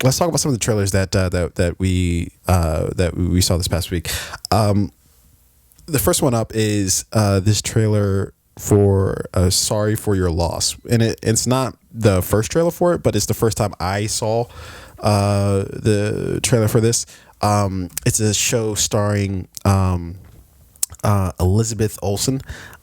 let's talk about some of the trailers that we saw this past week. The first one up is this trailer for Sorry for Your Loss, and it's not the first trailer for it, but it's the first time I saw the trailer for this. It's a show starring Elizabeth Olsen,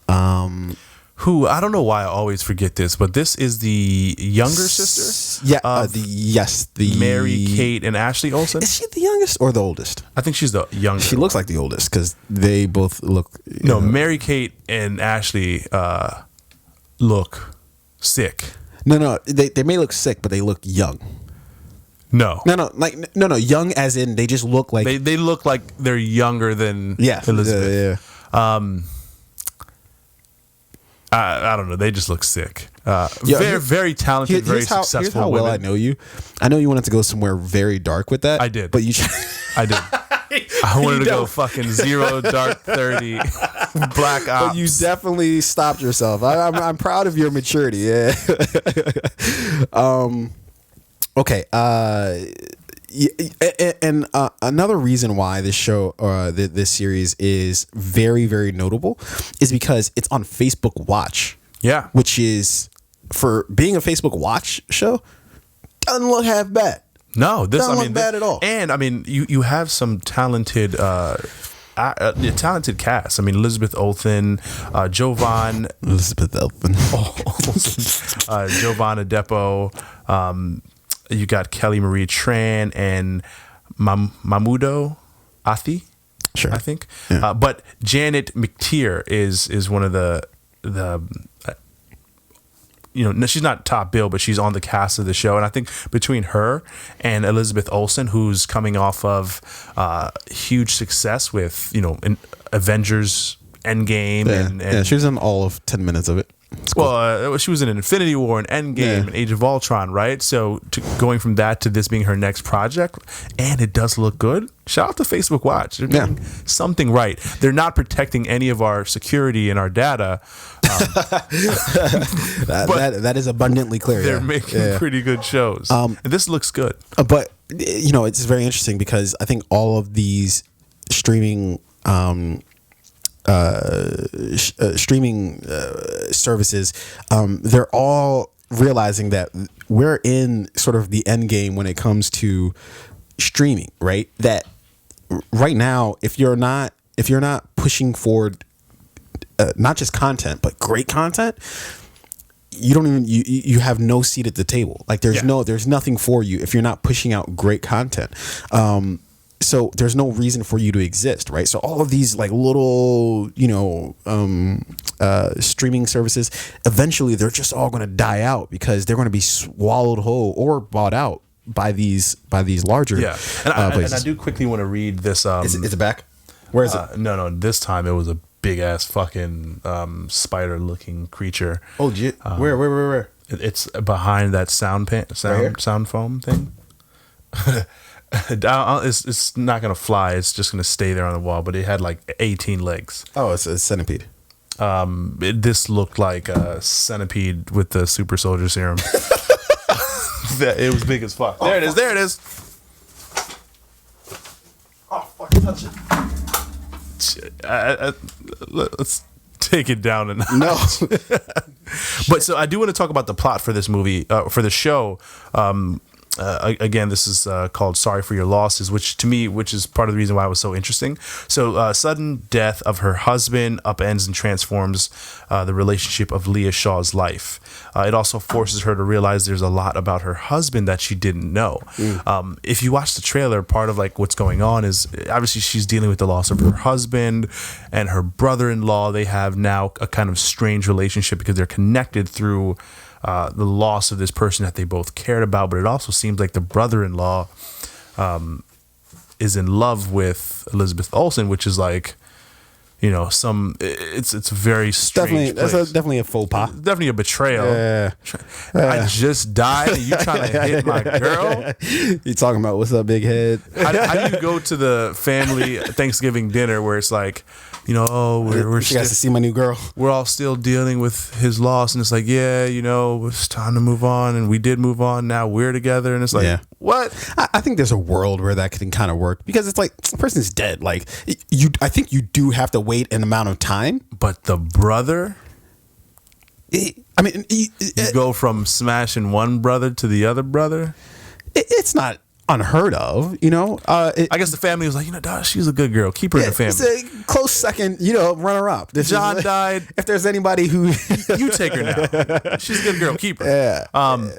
who, I don't know why I always forget this, but this is the younger sister. Yeah, the Mary, Kate, and Ashley Olsen. Is she the youngest or the oldest? I think she's the youngest. She looks like the oldest because they both look. No, Mary, Kate, and Ashley look sick. No, they may look sick, but they look young. No, young as in they just look like they look like they're younger than Elizabeth. Yeah. I don't know. They just look sick. Very talented, very successful. Here's how well women. I know you. I know you wanted to go somewhere very dark with that. I did, but you. I did. I wanted to go fucking 0 dark 30 Black Ops. But you definitely stopped yourself. I'm proud of your maturity. Yeah. Okay. And another reason why this show this series is very, very notable is because it's on Facebook Watch. Yeah, which is, for being a Facebook Watch show, doesn't look half bad. No, this doesn't look bad at all. And I mean, you have some talented talented cast. I mean, Elizabeth Olsen, Jovan Adepo. You got Kelly Marie Tran and Mahmoud Athi, sure, I think. Yeah. But Janet McTeer is one of the she's not top bill, but she's on the cast of the show. And I think between her and Elizabeth Olsen, who's coming off of huge success with Avengers Endgame, and she was in all of 10 minutes of it. Cool. Well, she was in Infinity War and Endgame and Age of Ultron, right? So going from that to this being her next project, and it does look good. Shout out to Facebook Watch. They're doing something right. They're not protecting any of our security and our data. That is abundantly clear. They're making pretty good shows. And this looks good. But, it's very interesting because I think all of these streaming services, they're all realizing that we're in sort of the end game when it comes to streaming, right? That right now, if you're not pushing forward not just content but great content, you don't even you have no seat at the table. Like there's nothing for you if you're not pushing out great content. So there's no reason for you to exist, right? So all of these like little, streaming services, eventually they're just all going to die out because they're going to be swallowed whole or bought out by these larger places. And I do quickly want to read this. Is it back? Where is it? No. This time it was a big ass fucking spider looking creature. Oh, where? It's behind that sound foam thing. It's not gonna fly. It's just gonna stay there on the wall. But it had like 18 legs. Oh, it's a centipede. This looked like a centipede with the super soldier serum. It was big as fuck. There it is. There it is. Oh, fucking touch it. Let's take it down a notch. No. But so I do want to talk about the plot for this movie, for the show. Again, this is called Sorry for Your Losses, which is part of the reason why it was so interesting. So sudden death of her husband upends and transforms the relationship of Leah Shaw's life. It also forces her to realize there's a lot about her husband that she didn't know. If you watch the trailer, part of like what's going on is obviously she's dealing with the loss of her husband and her brother-in-law. They have now a kind of strange relationship because they're connected through the loss of this person that they both cared about, but it also seems like the brother-in-law is in love with Elizabeth Olsen, which is like, it's a very strange place. That's definitely a faux pas. Definitely a betrayal. Yeah. I just died and you trying to hit my girl? You talking about what's up, big head? How do you go to the family Thanksgiving dinner where it's like, we're she got to see my new girl. We're all still dealing with his loss, and it's like, it's time to move on, and we did move on. Now we're together, and it's like, what? I think there's a world where that can kind of work, because it's like the person's dead. Like I think you do have to wait an amount of time. But the brother, you go from smashing one brother to the other brother. It's not unheard of, I guess the family was like, dog, she's a good girl. Keep her in the family. It's a close second, runner up. John died. If there's anybody who you take her now. She's a good girl. Keep her. Yeah.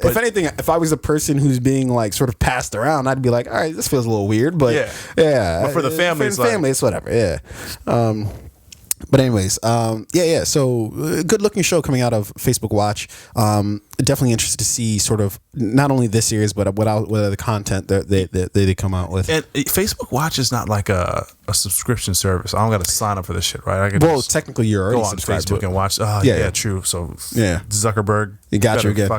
If anything, if I was the person who's being like sort of passed around, I'd be like, all right, this feels a little weird, but yeah. But for the family, it's whatever. Yeah. But anyways, so good looking show coming out of Facebook Watch. Definitely interested to see sort of not only this series, but what other content that they come out with. And Facebook Watch is not like a subscription service. I don't got to sign up for this shit, right? Technically you're already go on Facebook and watch. True. So Zuckerberg, you got you again.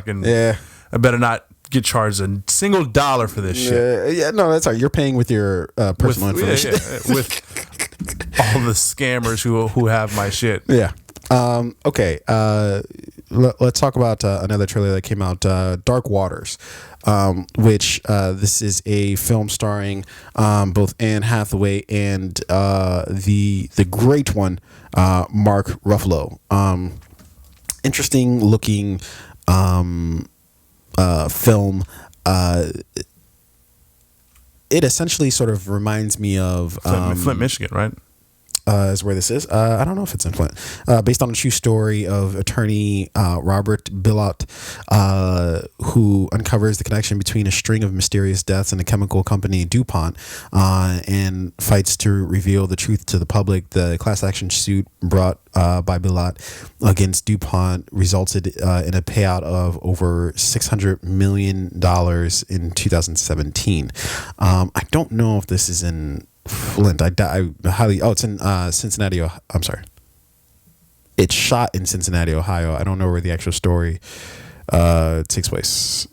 I better not get charged a single dollar for this shit. Yeah, no, that's all right. You're paying with your personal information. With all the scammers who have my shit. Yeah. Okay. Let's talk about another trailer that came out, Dark Waters, which this is a film starring both Anne Hathaway and the great one, Mark Ruffalo. Interesting looking film. It essentially sort of reminds me of Flint, Michigan, right? Is where this is. I don't know if it's in Flint. Based on a true story of attorney Robert Billot, who uncovers the connection between a string of mysterious deaths and a chemical company, DuPont, and fights to reveal the truth to the public. The class action suit brought by Billot against DuPont resulted in a payout of over $600 million in 2017. I don't know if this is in Flint. I highly. Oh, it's in Cincinnati. I'm sorry. It's shot in Cincinnati, Ohio. I don't know where the actual story takes place.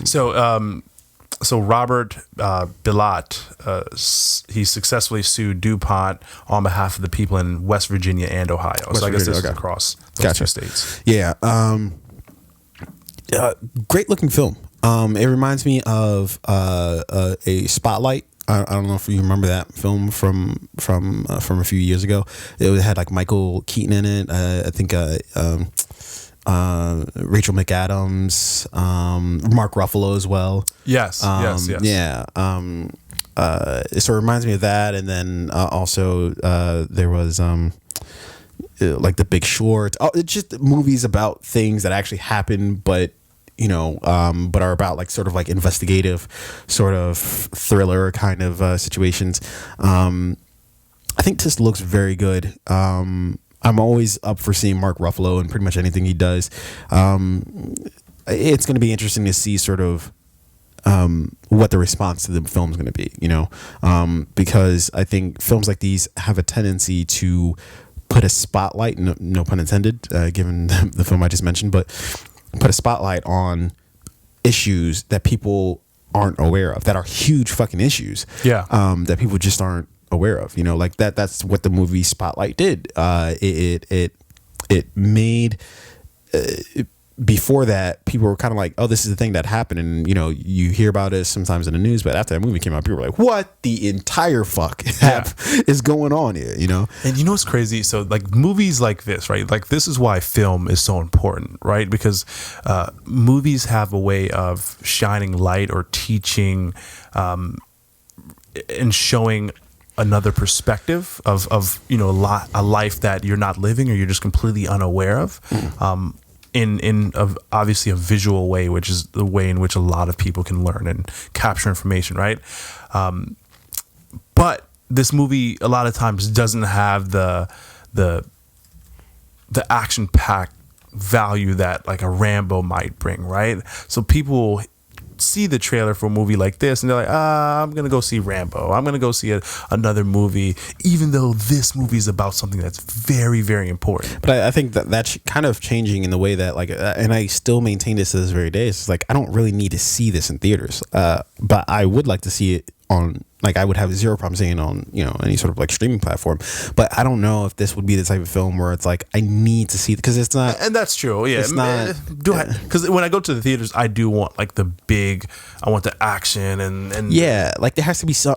So Robert Billot, he successfully sued DuPont on behalf of the people in West Virginia and Ohio. So I guess this is across those two states. Yeah. Great looking film. It reminds me of a Spotlight. I don't know if you remember that film from a few years ago. It had like Michael Keaton in it. I think Rachel McAdams, Mark Ruffalo as well. Yes. Yeah. So it reminds me of that, and then also there was like The Big Short. Oh, it's just movies about things that actually happen, but are about like sort of like investigative sort of thriller kind of situations. I think this looks very good. I'm always up for seeing Mark Ruffalo in pretty much anything he does. It's going to be interesting to see sort of what the response to the film is going to be, because I think films like these have a tendency to put a spotlight, no pun intended, given the film I just mentioned, but put a spotlight on issues that people aren't aware of, that are huge fucking issues. Yeah. That people just aren't aware of, like that's what the movie Spotlight did. It made, before that, people were kind of like, oh, this is the thing that happened. And, you hear about it sometimes in the news, but after that movie came out, people were like, what the entire fuck is going on here, And you know what's crazy? So like movies like this, right? Like this is why film is so important, right? Because movies have a way of shining light or teaching and showing another perspective of a life that you're not living or you're just completely unaware of. In obviously a visual way, which is the way in which a lot of people can learn and capture information, right? But this movie a lot of times doesn't have the action-packed value that like a Rambo might bring, right? So people see the trailer for a movie like this and they're like, I'm gonna go see Rambo, I'm gonna go see another movie, even though this movie is about something that's very, very important. But I think that's kind of changing in the way that, like, and I still maintain this to this very day, it's like I don't really need to see this in theaters, but I would like to see it on like I would have zero problem seeing it on, you know, any sort of like streaming platform. But I don't know if this would be the type of film where it's like I need to see it, because it's not. And that's true. Yeah, it's not. Because when I go to the theaters, I do want like the big. I want the action and yeah, like there has to be some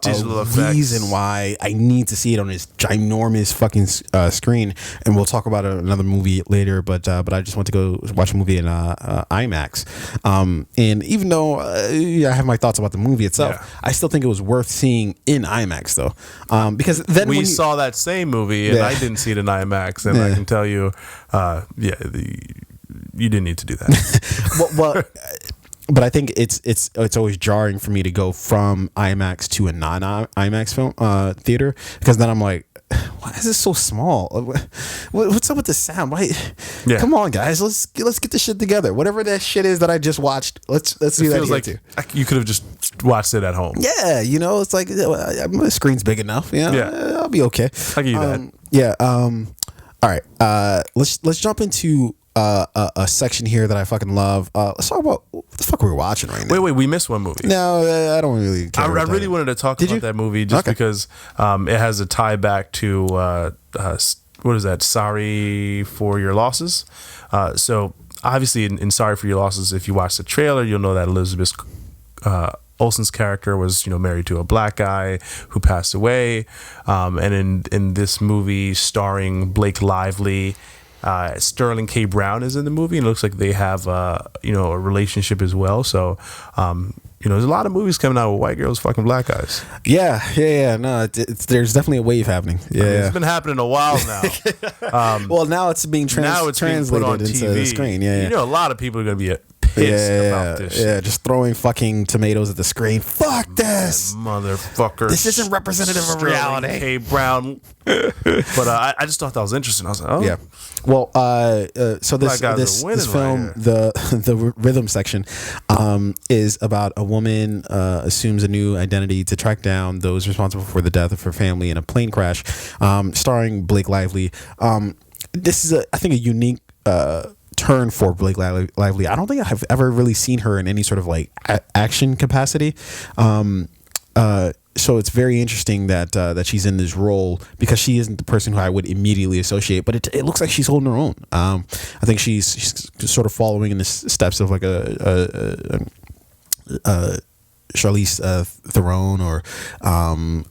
reason why I need to see it on this ginormous fucking screen. And we'll talk about another movie later, but I just want to go watch a movie in IMAX. And even though I have my thoughts about the movie itself, I still think it was worth seeing in IMAX though, because then we saw that same movie and I didn't see it in IMAX, and I can tell you, you didn't need to do that. well but I think it's always jarring for me to go from IMAX to a non-IMAX film theater, because then I'm like, why is this so small? What's up with the sound? Why? Yeah. Come on, guys, let's get this shit together. Whatever that shit is that I just watched, let's do that here too. You could have just watched it at home. Yeah, you know, it's like the screen's big enough. You know, yeah, I'll be okay. I'll give you that. Yeah. All right. Let's jump into a section here that I fucking love. Let's talk about what the fuck we're watching right now. Wait, we missed one movie. No, I don't really care. I really wanted to talk about that movie just because it has a tie back to what is that? Sorry for Your Losses. So obviously in Sorry for Your Losses, if you watch the trailer, you'll know that Elizabeth Olsen's character was, married to a black guy who passed away. And in this movie starring Blake Lively, Sterling K. Brown is in the movie, and it looks like they have a relationship as well. So there's a lot of movies coming out with white girls fucking black guys. Yeah. No, there's definitely a wave happening. Yeah, it's been happening a while now. Well, now it's being translated put on into TV. the screen. Yeah. A lot of people are going to be pissed about this shit. Yeah, just throwing fucking tomatoes at the screen. Fuck this, motherfucker. This isn't representative of reality. K. Brown. But I just thought that was interesting. I was like, oh yeah. Well, so this film, the rhythm section, is about a woman assumes a new identity to track down those responsible for the death of her family in a plane crash, starring Blake Lively. This is I think a unique turn for Blake Lively. I don't think I've ever really seen her in any sort of like action capacity. So it's very interesting that she's in this role, because she isn't the person who I would immediately associate, but it looks like she's holding her own. I think she's sort of following in the steps of like a Charlize Theron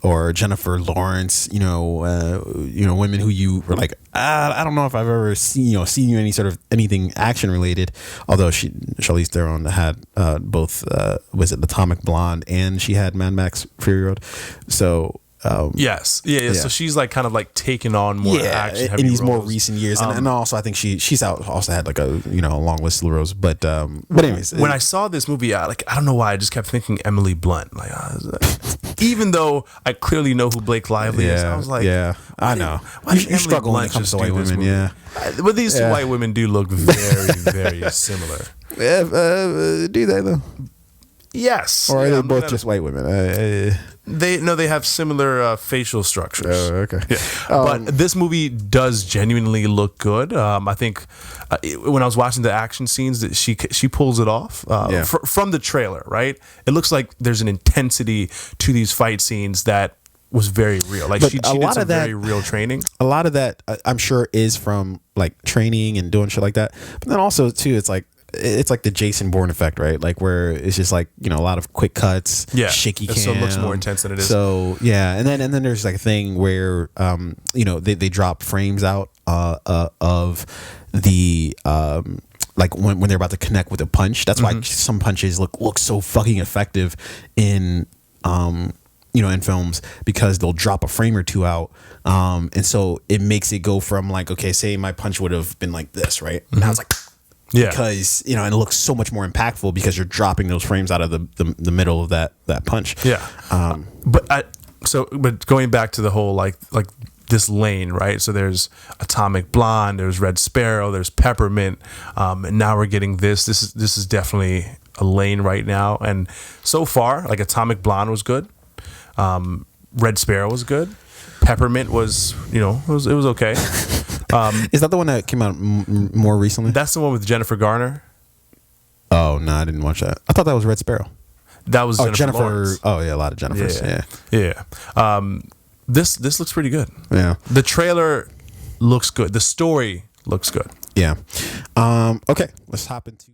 or Jennifer Lawrence, women who you were like, I don't know if I've ever seen you any sort of anything action related. Although Charlize Theron had both was it Atomic Blonde, and she had Mad Max Fury Road. So yes, yeah. So she's like kind of like taking on more action in these more recent years, and also I think she's also had like a long list of roles. But anyways, when I saw this movie, I don't know why I just kept thinking Emily Blunt. Like, even though I clearly know who Blake Lively is, I was like, I know. Why you struggle when it comes to white women? Yeah, but these two white women do look very, very similar. Do they though? Yes. Or are they both just white women? They have similar facial structures. Oh, okay. Yeah. But this movie does genuinely look good. I think when I was watching the action scenes, that she pulls it off from the trailer. Right, it looks like there's an intensity to these fight scenes that was very real. Like she did some very real training. A lot of that, I'm sure, is from like training and doing shit like that. But then also too, it's like the Jason Bourne effect, right? Like where it's just like a lot of quick cuts, shaky cam, so it looks more intense than it is. So and then there's like a thing where they drop frames out of the like when they're about to connect with a punch. That's why some punches look so fucking effective in in films, because they'll drop a frame or two out, and so it makes it go from like, okay, say my punch would have been like this, right? And now it's like. Yeah, because and it looks so much more impactful because you're dropping those frames out of the middle of that punch. Yeah, but going back to the whole like this lane, right? So there's Atomic Blonde, there's Red Sparrow, there's Peppermint, and now we're getting this. This is definitely a lane right now. And so far, like Atomic Blonde was good, Red Sparrow was good, Peppermint was it was okay. Is that the one that came out more recently? That's the one with Jennifer Garner. Oh no, I didn't watch that. I thought that was Red Sparrow. That was Jennifer. Lawrence. Oh yeah, a lot of Jennifers. Yeah. This looks pretty good. Yeah. The trailer looks good. The story looks good. Yeah. Okay, let's hop into